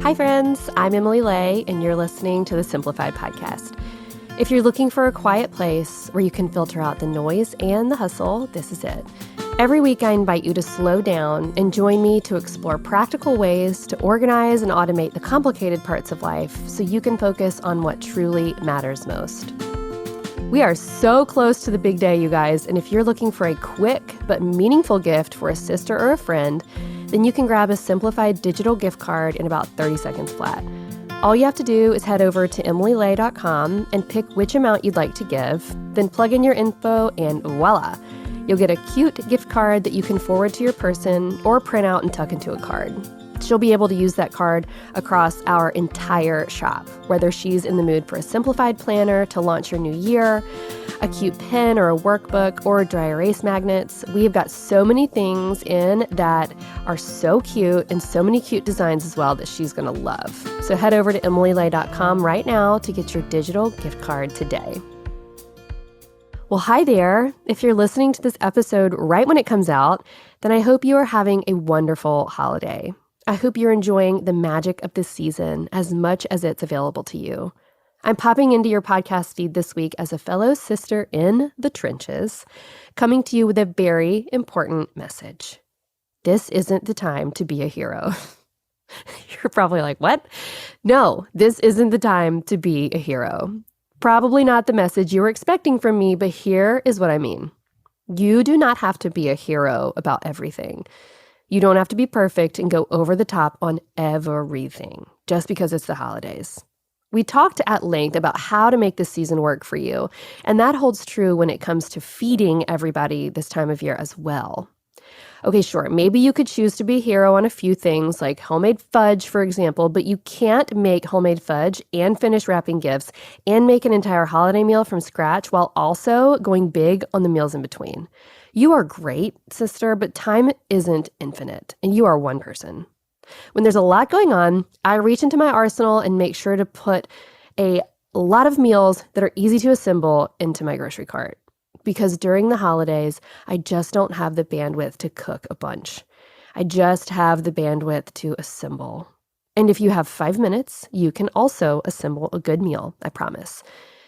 Hi, friends. I'm Emily Lay, and you're listening to the Simplified podcast. If you're looking for a quiet place where you can filter out the noise and the hustle, this is it. Every week, I invite you to slow down and join me to explore practical ways to organize and automate the complicated parts of life so you can focus on what truly matters most. We are so close to the big day, you guys, and if you're looking for a quick but meaningful gift for a sister or a friend, then you can grab a Simplified digital gift card in about 30 seconds flat. All you have to do is head over to emilylay.com and pick which amount you'd like to give, then plug in your info and voila! You'll get a cute gift card that you can forward to your person or print out and tuck into a card. She'll be able to use that card across our entire shop, whether she's in the mood for a simplified planner to launch your new year, a cute pen or a workbook, or dry erase magnets. We have got so many things in that are so cute and so many cute designs as well that she's going to love. So head over to emilylay.com right now to get your digital gift card today. Well, hi there. If you're listening to this episode right when it comes out, then I hope you are having a wonderful holiday. I hope you're enjoying the magic of this season as much as it's available to you. I'm popping into your podcast feed this week as a fellow sister in the trenches, coming to you with a very important message. This isn't the time to be a hero. You're probably like, what? No, this isn't the time to be a hero. Probably not the message you were expecting from me, but here is what I mean. You do not have to be a hero about everything. You don't have to be perfect and go over the top on everything just because it's the holidays. We talked at length about how to make this season work for you, and that holds true when it comes to feeding everybody this time of year as well. Okay, sure, maybe you could choose to be a hero on a few things like homemade fudge, for example, but you can't make homemade fudge and finish wrapping gifts and make an entire holiday meal from scratch while also going big on the meals in between. You are great, sister, but time isn't infinite, and you are one person. When there's a lot going on, I reach into my arsenal and make sure to put a lot of meals that are easy to assemble into my grocery cart. Because during the holidays, I just don't have the bandwidth to cook a bunch. I just have the bandwidth to assemble. And if you have 5 minutes, you can also assemble a good meal, I promise.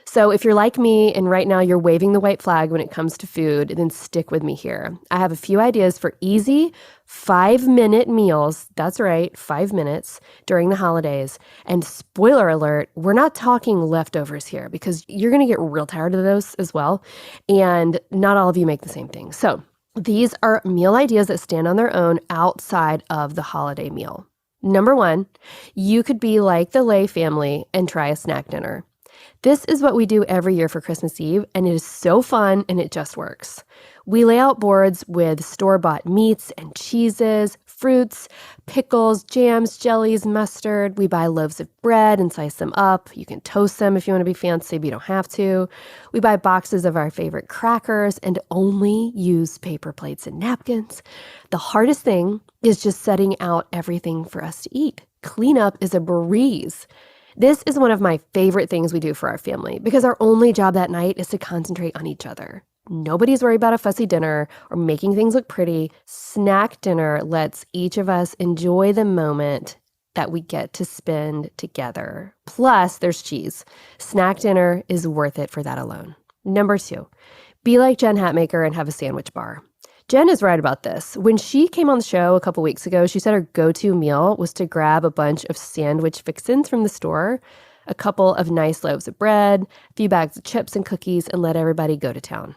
So if you're like me and right now you're waving the white flag when it comes to food, then stick with me here. I have a few ideas for easy 5-minute meals. That's right, 5 minutes during the holidays. And spoiler alert, we're not talking leftovers here because you're going to get real tired of those as well. And not all of you make the same thing. So these are meal ideas that stand on their own outside of the holiday meal. Number 1, you could be like the Lay family and try a snack dinner. This is what we do every year for Christmas Eve, and it is so fun, and it just works. We lay out boards with store-bought meats and cheeses, fruits, pickles, jams, jellies, mustard. We buy loaves of bread and slice them up. You can toast them if you want to be fancy, but you don't have to. We buy boxes of our favorite crackers and only use paper plates and napkins. The hardest thing is just setting out everything for us to eat. Cleanup is a breeze. This is one of my favorite things we do for our family because our only job that night is to concentrate on each other. Nobody's worried about a fussy dinner or making things look pretty. Snack dinner lets each of us enjoy the moment that we get to spend together. Plus, there's cheese. Snack dinner is worth it for that alone. Number 2, be like Jen Hatmaker and have a sandwich bar. Jen is right about this. When she came on the show a couple weeks ago, she said her go-to meal was to grab a bunch of sandwich fixins from the store, a couple of nice loaves of bread, a few bags of chips and cookies, and let everybody go to town.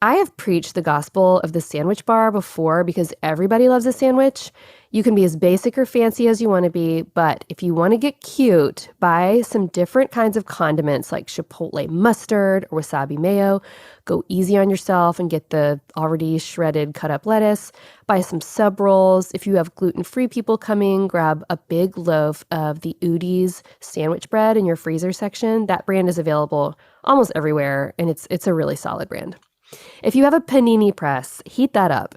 I have preached the gospel of the sandwich bar before because everybody loves a sandwich. You can be as basic or fancy as you want to be, but if you want to get cute, buy some different kinds of condiments like chipotle mustard or wasabi mayo. Go easy on yourself and get the already shredded cut up lettuce. Buy some sub rolls. If you have gluten-free people coming, grab a big loaf of the Udi's sandwich bread in your freezer section. That brand is available almost everywhere, and it's a really solid brand. If you have a panini press, heat that up.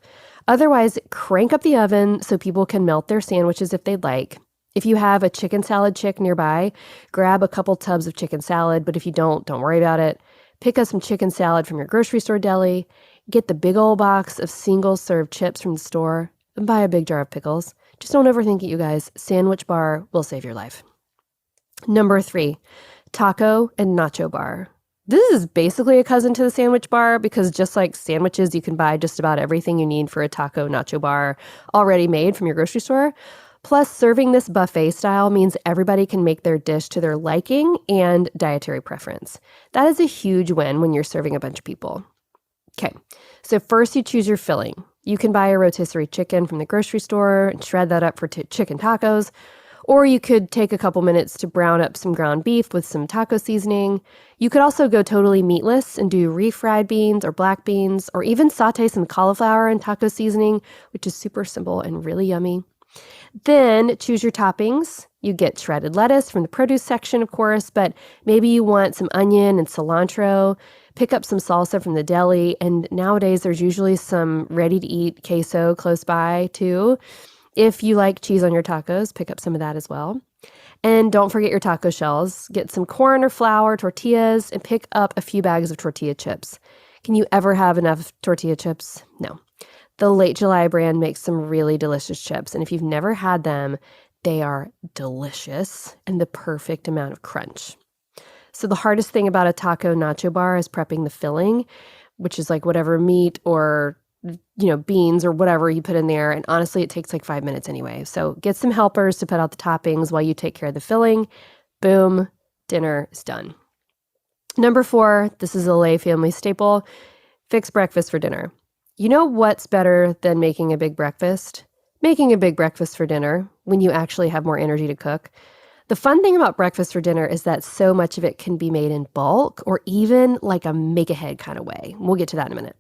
Otherwise, crank up the oven so people can melt their sandwiches if they'd like. If you have a chicken salad chick nearby, grab a couple tubs of chicken salad, but if you don't worry about it. Pick up some chicken salad from your grocery store deli. Get the big old box of single-serve chips from the store. And buy a big jar of pickles. Just don't overthink it, you guys. Sandwich bar will save your life. Number 3, taco and nacho bar. This is basically a cousin to the sandwich bar because just like sandwiches, you can buy just about everything you need for a taco nacho bar already made from your grocery store. Plus, serving this buffet style means everybody can make their dish to their liking and dietary preference. That is a huge win when you're serving a bunch of people. Okay, so first you choose your filling. You can buy a rotisserie chicken from the grocery store and shred that up for chicken tacos. Or you could take a couple minutes to brown up some ground beef with some taco seasoning. You could also go totally meatless and do refried beans or black beans, or even saute some cauliflower in taco seasoning, which is super simple and really yummy. Then choose your toppings. You get shredded lettuce from the produce section, of course, but maybe you want some onion and cilantro. Pick up some salsa from the deli, and nowadays there's usually some ready-to-eat queso close by too. If you like cheese on your tacos, pick up some of that as well. And don't forget your taco shells. Get some corn or flour, tortillas, and pick up a few bags of tortilla chips. Can you ever have enough tortilla chips? No. The Late July brand makes some really delicious chips, and if you've never had them, they are delicious and the perfect amount of crunch. So the hardest thing about a taco nacho bar is prepping the filling, which is like whatever meat or beans or whatever you put in there. And honestly, it takes like 5 minutes anyway. So get some helpers to put out the toppings while you take care of the filling. Boom, dinner is done. Number 4, this is a lay family staple. Fix breakfast for dinner. You know what's better than making a big breakfast? Making a big breakfast for dinner when you actually have more energy to cook. The fun thing about breakfast for dinner is that so much of it can be made in bulk or even like a make-ahead kind of way. We'll get to that in a minute.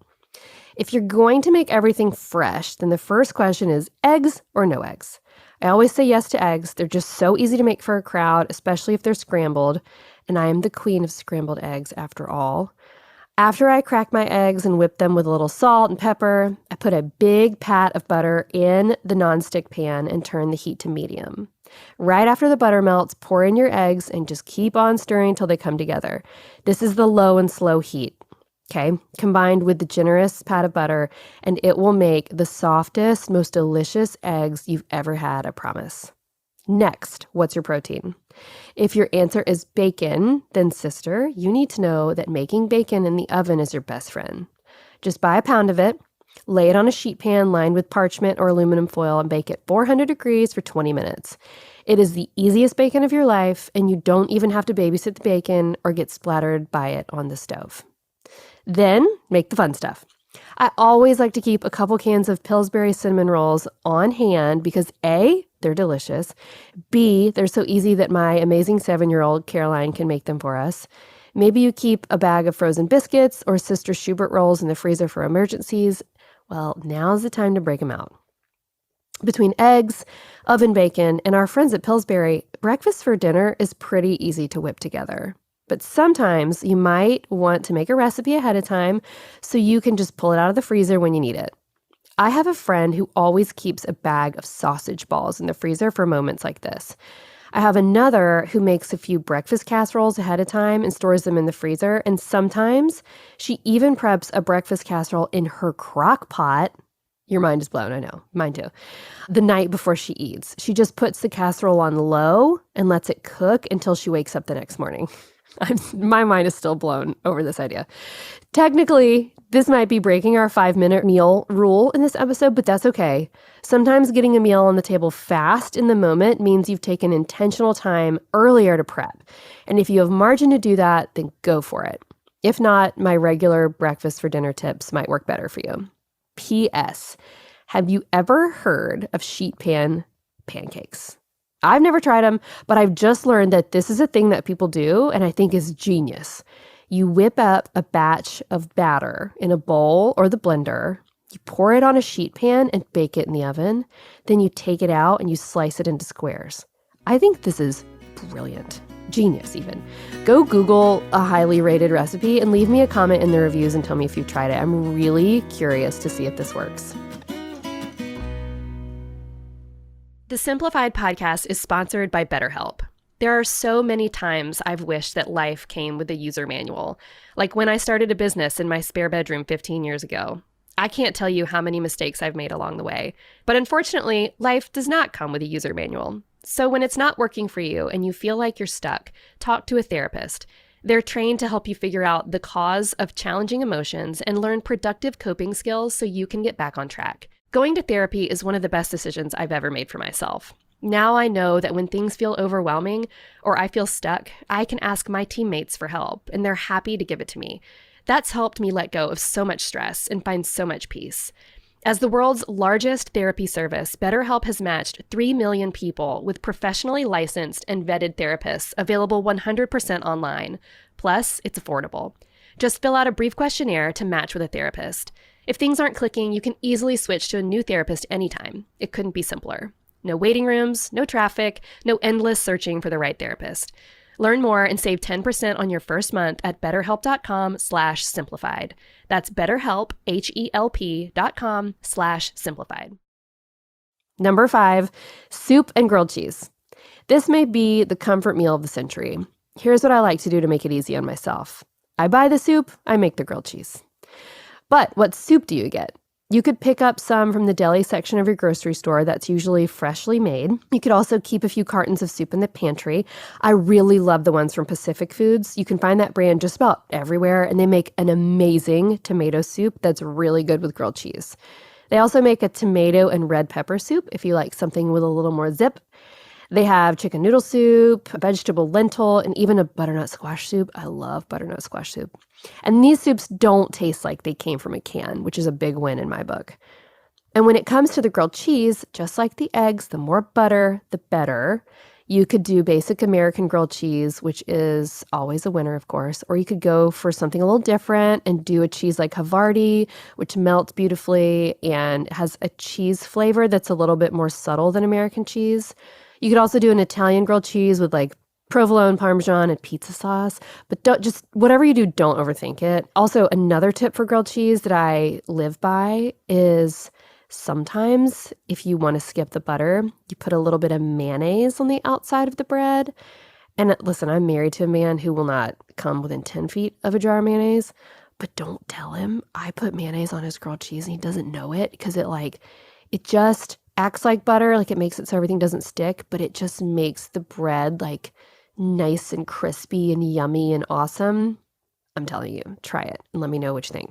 If you're going to make everything fresh, then the first question is eggs or no eggs? I always say yes to eggs. They're just so easy to make for a crowd, especially if they're scrambled. And I am the queen of scrambled eggs after all. After I crack my eggs and whip them with a little salt and pepper, I put a big pat of butter in the nonstick pan and turn the heat to medium. Right after the butter melts, pour in your eggs and just keep on stirring until they come together. This is the low and slow heat. Okay, combined with the generous pat of butter, and it will make the softest, most delicious eggs you've ever had, I promise. Next, what's your protein? If your answer is bacon, then sister, you need to know that making bacon in the oven is your best friend. Just buy a pound of it, lay it on a sheet pan lined with parchment or aluminum foil, and bake it 400 degrees for 20 minutes. It is the easiest bacon of your life, and you don't even have to babysit the bacon or get splattered by it on the stove. Then make the fun stuff. I always like to keep a couple cans of Pillsbury cinnamon rolls on hand because A, they're delicious. B, they're so easy that my amazing 7-year-old Caroline can make them for us. Maybe you keep a bag of frozen biscuits or Sister Schubert rolls in the freezer for emergencies. Well, now's the time to break them out. Between eggs, oven bacon, and our friends at Pillsbury, breakfast for dinner is pretty easy to whip together. But sometimes you might want to make a recipe ahead of time so you can just pull it out of the freezer when you need it. I have a friend who always keeps a bag of sausage balls in the freezer for moments like this. I have another who makes a few breakfast casseroles ahead of time and stores them in the freezer. And sometimes she even preps a breakfast casserole in her crock pot. Your mind is blown, I know. Mine too. The night before she eats. She just puts the casserole on low and lets it cook until she wakes up the next morning. My mind is still blown over this idea. Technically, this might be breaking our 5-minute meal rule in this episode, but that's okay. Sometimes getting a meal on the table fast in the moment means you've taken intentional time earlier to prep. And if you have margin to do that, then go for it. If not, my regular breakfast for dinner tips might work better for you. P.S. Have you ever heard of sheet pan pancakes? I've never tried them, but I've just learned that this is a thing that people do, and I think is genius. You whip up a batch of batter in a bowl or the blender, you pour it on a sheet pan and bake it in the oven, then you take it out and you slice it into squares. I think this is brilliant. Genius, even. Go Google a highly rated recipe and leave me a comment in the reviews and tell me if you've tried it. I'm really curious to see if this works. The Simplified podcast is sponsored by BetterHelp. There are so many times I've wished that life came with a user manual, like when I started a business in my spare bedroom 15 years ago. I can't tell you how many mistakes I've made along the way. But unfortunately, life does not come with a user manual. So when it's not working for you and you feel like you're stuck, talk to a therapist. They're trained to help you figure out the cause of challenging emotions and learn productive coping skills so you can get back on track. Going to therapy is one of the best decisions I've ever made for myself. Now I know that when things feel overwhelming or I feel stuck, I can ask my teammates for help, and they're happy to give it to me. That's helped me let go of so much stress and find so much peace. As the world's largest therapy service, BetterHelp has matched 3 million people with professionally licensed and vetted therapists available 100% online. Plus, it's affordable. Just fill out a brief questionnaire to match with a therapist. If things aren't clicking, you can easily switch to a new therapist anytime. It couldn't be simpler. No waiting rooms, no traffic, no endless searching for the right therapist. Learn more and save 10% on your first month at betterhelp.com/simplified. That's BetterHelp, HELP.com/simplified. Number 5, soup and grilled cheese. This may be the comfort meal of the century. Here's what I like to do to make it easy on myself. I buy the soup, I make the grilled cheese. But what soup do you get? You could pick up some from the deli section of your grocery store that's usually freshly made. You could also keep a few cartons of soup in the pantry. I really love the ones from Pacific Foods. You can find that brand just about everywhere, and they make an amazing tomato soup that's really good with grilled cheese. They also make a tomato and red pepper soup if you like something with a little more zip. They have chicken noodle soup, vegetable lentil, and even a butternut squash soup. I love butternut squash soup. And these soups don't taste like they came from a can, which is a big win in my book. And when it comes to the grilled cheese, just like the eggs, the more butter, the better. You could do basic American grilled cheese, which is always a winner, of course, or you could go for something a little different and do a cheese like Havarti, which melts beautifully and has a cheese flavor that's a little bit more subtle than American cheese. You could also do an Italian grilled cheese with like provolone, parmesan, and pizza sauce. But whatever you do, don't overthink it. Also, another tip for grilled cheese that I live by is sometimes if you want to skip the butter, you put a little bit of mayonnaise on the outside of the bread. And listen, I'm married to a man who will not come within 10 feet of a jar of mayonnaise. But don't tell him I put mayonnaise on his grilled cheese and he doesn't know it because it just acts like butter, like it makes it so everything doesn't stick, but it just makes the bread like nice and crispy and yummy and awesome. I'm telling you, try it and let me know what you think.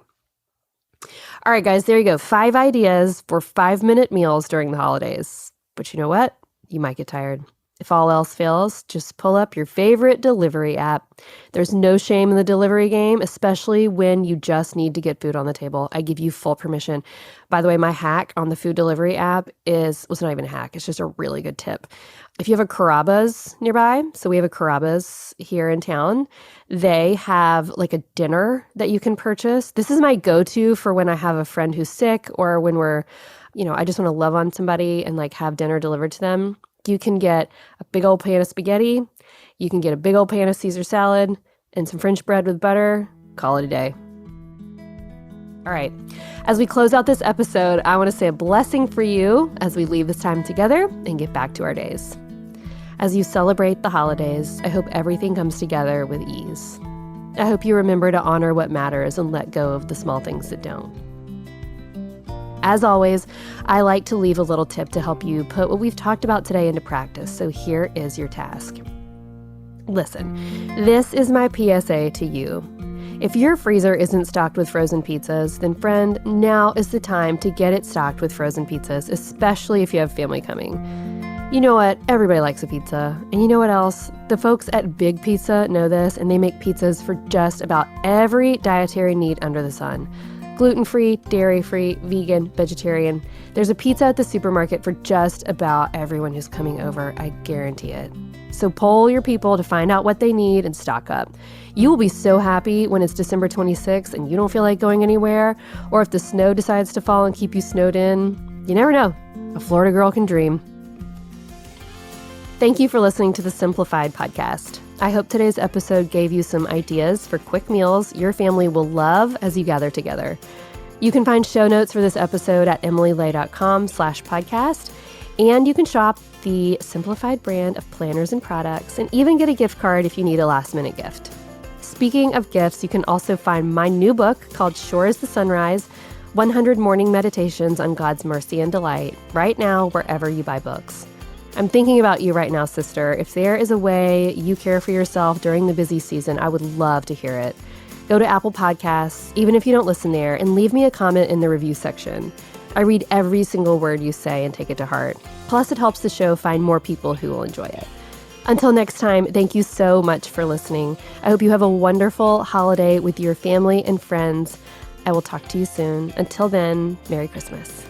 All right, guys, there you go. 5 ideas for 5-minute meals during the holidays. But you know what? You might get tired. If all else fails, just pull up your favorite delivery app. There's no shame in the delivery game, especially when you just need to get food on the table. I give you full permission. By the way, my hack on the food delivery app it's not even a hack. It's just a really good tip. If you have a Carrabba's nearby, so we have a Carrabba's here in town, they have like a dinner that you can purchase. This is my go-to for when I have a friend who's sick or when I just want to love on somebody and like have dinner delivered to them. You can get a big old pan of spaghetti. You can get a big old pan of Caesar salad and some French bread with butter. Call it a day. All right. As we close out this episode, I want to say a blessing for you as we leave this time together and get back to our days. As you celebrate the holidays, I hope everything comes together with ease. I hope you remember to honor what matters and let go of the small things that don't. As always, I like to leave a little tip to help you put what we've talked about today into practice, so here is your task. Listen, this is my PSA to you. If your freezer isn't stocked with frozen pizzas, then friend, now is the time to get it stocked with frozen pizzas, especially if you have family coming. You know what? Everybody likes a pizza. And you know what else? The folks at Big Pizza know this, and they make pizzas for just about every dietary need under the sun. Gluten-free, dairy-free, vegan, vegetarian. There's a pizza at the supermarket for just about everyone who's coming over, I guarantee it. So poll your people to find out what they need and stock up. You will be so happy when it's December 26th and you don't feel like going anywhere, or if the snow decides to fall and keep you snowed in. You never know. A Florida girl can dream. Thank you for listening to the Simplified podcast. I hope today's episode gave you some ideas for quick meals your family will love as you gather together. You can find show notes for this episode at emilylay.com/podcast, and you can shop the Simplified brand of planners and products and even get a gift card if you need a last-minute gift. Speaking of gifts, you can also find my new book called Sure as the Sunrise, 100 Morning Meditations on God's Mercy and Delight, right now wherever you buy books. I'm thinking about you right now, sister. If there is a way you care for yourself during the busy season, I would love to hear it. Go to Apple Podcasts, even if you don't listen there, and leave me a comment in the review section. I read every single word you say and take it to heart. Plus, it helps the show find more people who will enjoy it. Until next time, thank you so much for listening. I hope you have a wonderful holiday with your family and friends. I will talk to you soon. Until then, Merry Christmas.